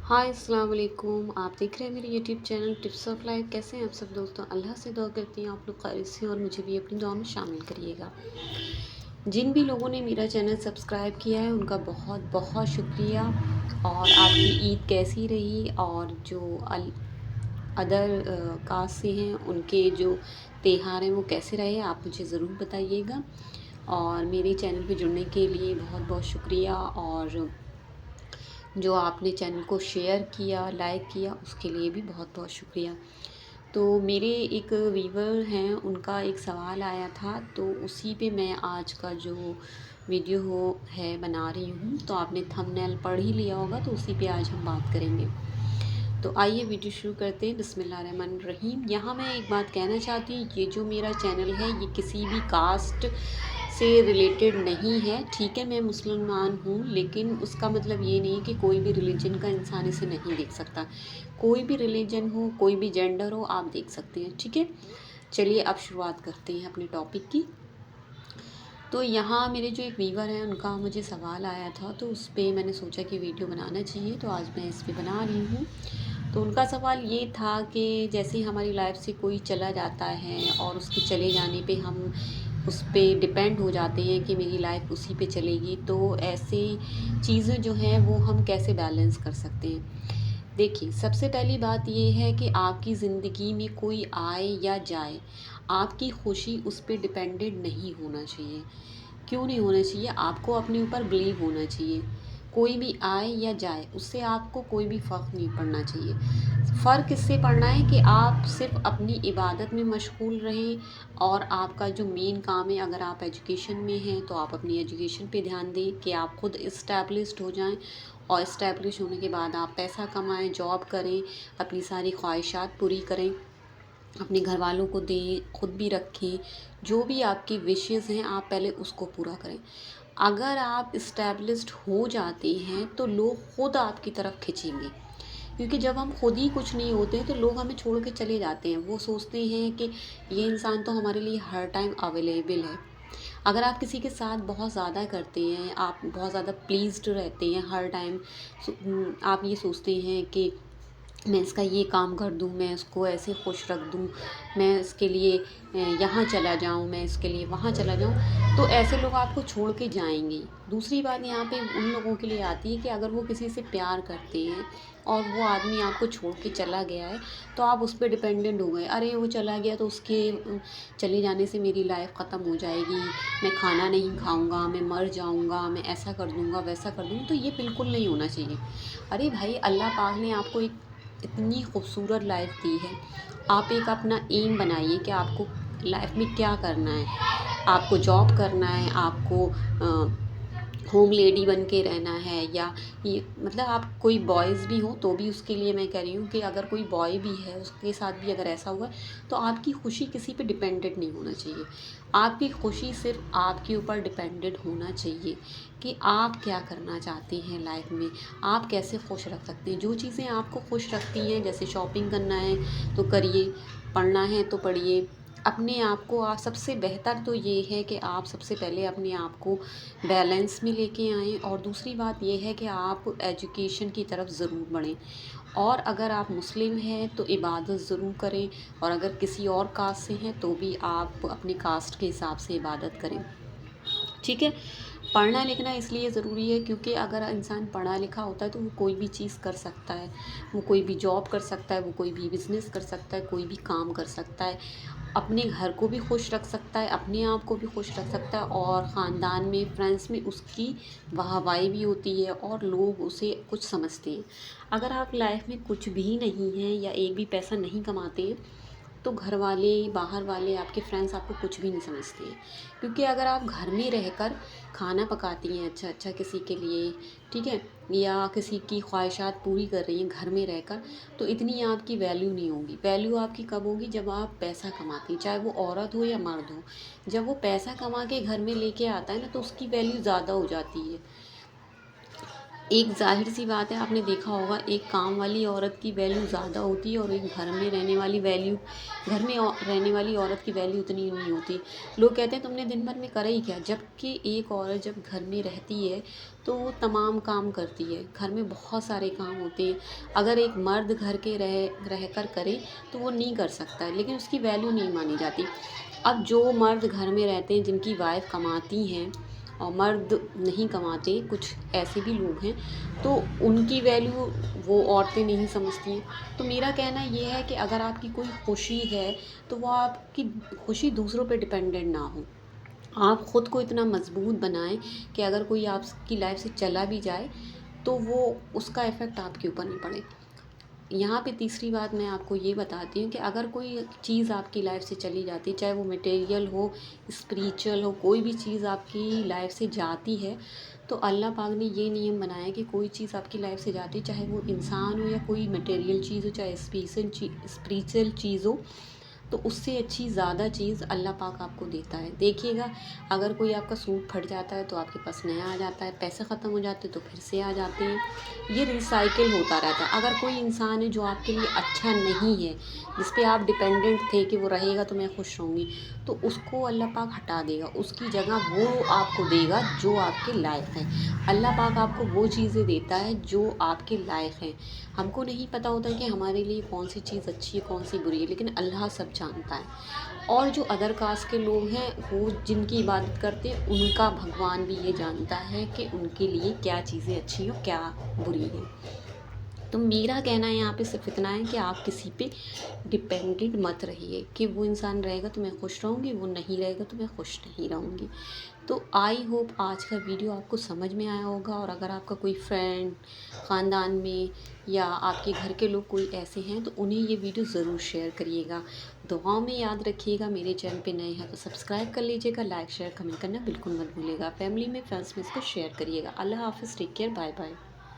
हाय अस्सलाम वालेकुम। आप देख रहे हैं मेरे YouTube channel tips of life. कैसे हैं आप सब दोस्तों? अल्लाह से दुआ करती हैं आप लोग खैरियत से और मुझे भी अपनी दुआ में शामिल करिएगा। जिन भी लोगों ने मेरा चैनल सब्सक्राइब किया है उनका बहुत बहुत शुक्रिया। और आपकी ईद कैसी रही, और जो अदर कास्ट से हैं उनके जो त्योहार हैं वो कैसे रहे, आप मुझे ज़रूर बताइएगा। और मेरे चैनल पे जुड़ने के लिए बहुत बहुत शुक्रिया, और जो आपने चैनल को शेयर किया, लाइक किया, उसके लिए भी बहुत बहुत शुक्रिया। तो मेरे एक व्यूवर हैं, उनका एक सवाल आया था, तो उसी पे मैं आज का जो वीडियो है बना रही हूँ। तो आपने थंबनेल पढ़ ही लिया होगा, तो उसी पे आज हम बात करेंगे। तो आइए वीडियो शुरू करते हैं। बिस्मिल्लाहिर्रहमानिर्रहीम। यहाँ मैं एक बात कहना चाहती हूँ, ये जो मेरा चैनल है ये किसी भी कास्ट से रिलेटेड नहीं है। ठीक है, मैं मुसलमान हूँ, लेकिन उसका मतलब ये नहीं कि कोई भी रिलीजन का इंसान इसे नहीं देख सकता। कोई भी रिलीजन हो, कोई भी जेंडर हो, आप देख सकते हैं। ठीक है, चलिए अब शुरुआत करते हैं अपने टॉपिक की। तो यहाँ मेरे जो एक व्यूवर हैं उनका मुझे सवाल आया था, तो उस पर मैंने सोचा कि वीडियो बनाना चाहिए, तो आज मैं इस पर बना रही हूँ। तो उनका सवाल ये था कि जैसे हमारी लाइफ से कोई चला जाता है और उसके चले जाने पे हम उस पे डिपेंड हो जाते हैं कि मेरी लाइफ उसी पे चलेगी, तो ऐसे चीज़ें जो हैं वो हम कैसे बैलेंस कर सकते हैं। देखिए, सबसे पहली बात ये है कि आपकी ज़िंदगी में कोई आए या जाए, आपकी खुशी उस पे डिपेंडेंट नहीं होना चाहिए। क्यों नहीं होना चाहिए? आपको अपने ऊपर बिलीव होना चाहिए। कोई भी आए या जाए, उससे आपको कोई भी फ़र्क नहीं पड़ना चाहिए। फ़र्क इससे पड़ना है कि आप सिर्फ़ अपनी इबादत में मशगूल रहें, और आपका जो मेन काम है, अगर आप एजुकेशन में हैं तो आप अपनी एजुकेशन पे ध्यान दें कि आप खुद इस्टेब्लिश्ड हो जाएँ, और इस्टेब्लिश होने के बाद आप पैसा कमाएँ, जॉब करें, अपनी सारी ख्वाहिशात पूरी करें, अपने घर वालों को दें, खुद भी रखें। जो भी आपकी विशेज़ हैं आप पहले उसको पूरा करें। अगर आप इस्टेब्लिश्ड हो जाते हैं तो लोग खुद आपकी तरफ खिंचेंगे, क्योंकि जब हम खुद ही कुछ नहीं होते तो लोग हमें छोड़ के चले जाते हैं। वो सोचते हैं कि ये इंसान तो हमारे लिए हर टाइम अवेलेबल है। अगर आप किसी के साथ बहुत ज़्यादा करते हैं, आप बहुत ज़्यादा प्लीज़्ड रहते हैं हर टाइम, आप ये सोचते हैं कि मैं इसका ये काम कर दूँ, मैं इसको ऐसे खुश रख दूँ, मैं इसके लिए यहाँ चला जाऊँ, मैं इसके लिए वहाँ चला जाऊँ, तो ऐसे लोग आपको छोड़ के जाएँगे। दूसरी बात यहाँ पे उन लोगों के लिए आती है कि अगर वो किसी से प्यार करते हैं और वो आदमी आपको छोड़ के चला गया है, तो आप उस पे डिपेंडेंट हो गए। अरे वो चला गया तो उसके चले जाने से मेरी लाइफ़ ख़त्म हो जाएगी, मैं खाना नहीं खाऊँगा, मैं मर जाऊँगा, मैं ऐसा कर दूँगा, वैसा कर दूँगा, तो ये बिल्कुल नहीं होना चाहिए। अरे भाई, अल्लाह पाक ने आपको एक इतनी खूबसूरत लाइफ दी है। आप एक अपना एम बनाइए कि आपको लाइफ में क्या करना है। आपको जॉब करना है, आपको होम लेडी बन के रहना है, या ये मतलब आप कोई बॉयज़ भी हो तो भी उसके लिए मैं कह रही हूँ कि अगर कोई बॉय भी है उसके साथ भी अगर ऐसा हुआ है, तो आपकी खुशी किसी पे डिपेंडेंट नहीं होना चाहिए। आपकी खुशी सिर्फ आपके ऊपर डिपेंडेंट होना चाहिए कि आप क्या करना चाहते हैं लाइफ में, आप कैसे खुश रख सकते हैं। जो चीज़ें आपको खुश रखती हैं, जैसे शॉपिंग करना है तो करिए, पढ़ना है तो पढ़िए। अपने आप को सबसे बेहतर तो ये है कि आप सबसे पहले अपने आप को बैलेंस में लेके आएँ, और दूसरी बात ये है कि आप एजुकेशन की तरफ ज़रूर बढ़ें। और अगर आप मुस्लिम हैं तो इबादत ज़रूर करें, और अगर किसी और कास्ट से हैं तो भी आप अपने कास्ट के हिसाब से इबादत करें। ठीक है, पढ़ना लिखना इसलिए ज़रूरी है क्योंकि अगर इंसान पढ़ा लिखा होता है तो वो कोई भी चीज़ कर सकता है। वो कोई भी जॉब कर सकता है, वो कोई भी बिज़नेस कर सकता है, कोई भी काम कर सकता है। अपने घर को भी खुश रख सकता है, अपने आप को भी खुश रख सकता है, और ख़ानदान में, फ्रेंड्स में उसकी वाहवाही भी होती है और लोग उसे कुछ समझते हैं। अगर आप लाइफ में कुछ भी नहीं हैं या एक भी पैसा नहीं कमाते हैं, तो घर वाले, बाहर वाले, आपके फ्रेंड्स आपको कुछ भी नहीं समझते हैं। क्योंकि अगर आप घर में रहकर खाना पकाती हैं अच्छा अच्छा किसी के लिए, ठीक है, या किसी की ख्वाहिशात पूरी कर रही हैं घर में रहकर, तो इतनी आपकी वैल्यू नहीं होगी। वैल्यू आपकी कब होगी? जब आप पैसा कमाती हैं, चाहे वो औरत हो या मर्द हो। जब वो पैसा कमा के घर में लेके आता है ना, तो उसकी वैल्यू ज़्यादा हो जाती है। ایک ظاہر سی بات ہے، آپ نے دیکھا ہوگا ایک کام والی عورت کی ویلیو زیادہ ہوتی ہے اور ایک گھر میں رہنے والی عورت کی ویلیو اتنی نہیں ہوتی۔ لوگ کہتے ہیں تم نے دن بھر میں کرا ہی کیا، جبکہ ایک عورت جب گھر میں رہتی ہے تو وہ تمام کام کرتی ہے۔ گھر میں بہت سارے کام ہوتے ہیں، اگر ایک مرد گھر کے رہ کر کرے تو وہ نہیں کر سکتا ہے، لیکن اس کی ویلیو نہیں مانی جاتی۔ اب جو مرد گھر میں رہتے ہیں جن کی وائف کماتی ہیں اور مرد نہیں کماتے، کچھ ایسے بھی لوگ ہیں، تو ان کی ویلیو وہ عورتیں نہیں سمجھتی ہیں۔ تو میرا کہنا یہ ہے کہ اگر آپ کی کوئی خوشی ہے تو وہ آپ کی خوشی دوسروں پہ ڈپینڈنٹ نہ ہو۔ آپ خود کو اتنا مضبوط بنائیں کہ اگر کوئی آپ کی لائف سے چلا بھی جائے تو وہ اس کا ایفیکٹ آپ کے اوپر نہیں پڑے۔ یہاں پہ تیسری بات میں آپ کو یہ بتاتی ہوں کہ اگر کوئی چیز آپ کی لائف سے چلی جاتی ہے، چاہے وہ مٹیریل ہو، اسپریچول ہو، کوئی بھی چیز آپ کی لائف سے جاتی ہے، تو اللہ پاک نے یہ نیم بنایا کہ کوئی چیز آپ کی لائف سے جاتی ہے، چاہے وہ انسان ہو یا کوئی مٹیریل چیز ہو، چاہے اسپریچول چیز ہو، تو اس سے اچھی زیادہ چیز اللہ پاک آپ کو دیتا ہے۔ دیکھیے گا، اگر کوئی آپ کا سوٹ پھٹ جاتا ہے تو آپ کے پاس نیا آ جاتا ہے، پیسے ختم ہو جاتے تو پھر سے آ جاتے ہیں، یہ ریسائیکل ہوتا رہتا ہے۔ اگر کوئی انسان ہے جو آپ کے لیے اچھا نہیں ہے، جس پہ آپ ڈپینڈنٹ تھے کہ وہ رہے گا تو میں خوش رہوں گی، تو اس کو اللہ پاک ہٹا دے گا، اس کی جگہ وہ آپ کو دے گا جو آپ کے لائق ہیں۔ اللہ پاک آپ کو وہ چیزیں دیتا ہے جو آپ کے لائق ہیں۔ ہم کو نہیں پتہ ہوتا کہ ہمارے لیے کون سی چیز اچھی ہے کون سی بری ہے، لیکن اللہ سب جانتا ہے۔ اور جو ادر کاسٹ کے لوگ ہیں، وہ جن کی عبادت کرتے ہیں، ان کا بھگوان بھی یہ جانتا ہے کہ ان کے لیے کیا چیزیں اچھی ہیں اور کیا بری ہیں۔ تو میرا کہنا ہے یہاں پہ صرف اتنا ہے کہ آپ کسی پہ ڈپینڈنٹ مت رہیے کہ وہ انسان رہے گا تو میں خوش رہوں گی، وہ نہیں رہے گا تو میں خوش نہیں رہوں گی۔ تو آئی ہوپ آج کا ویڈیو آپ کو سمجھ میں آیا ہوگا، اور اگر آپ کا کوئی فرینڈ خاندان میں یا آپ کے گھر کے لوگ کوئی ایسے ہیں تو انہیں یہ ویڈیو ضرور شیئر کریے گا۔ دعاؤں میں یاد رکھیے گا، میرے چینل پہ نئے ہیں تو سبسکرائب کر لیجیے گا، لائک شیئر کمنٹ کرنا بالکل مت بھولیے گا، فیملی میں فرینڈس میں اس کو شیئر کریے گا۔ اللہ حافظ، ٹیک کیئر، بائے بائے۔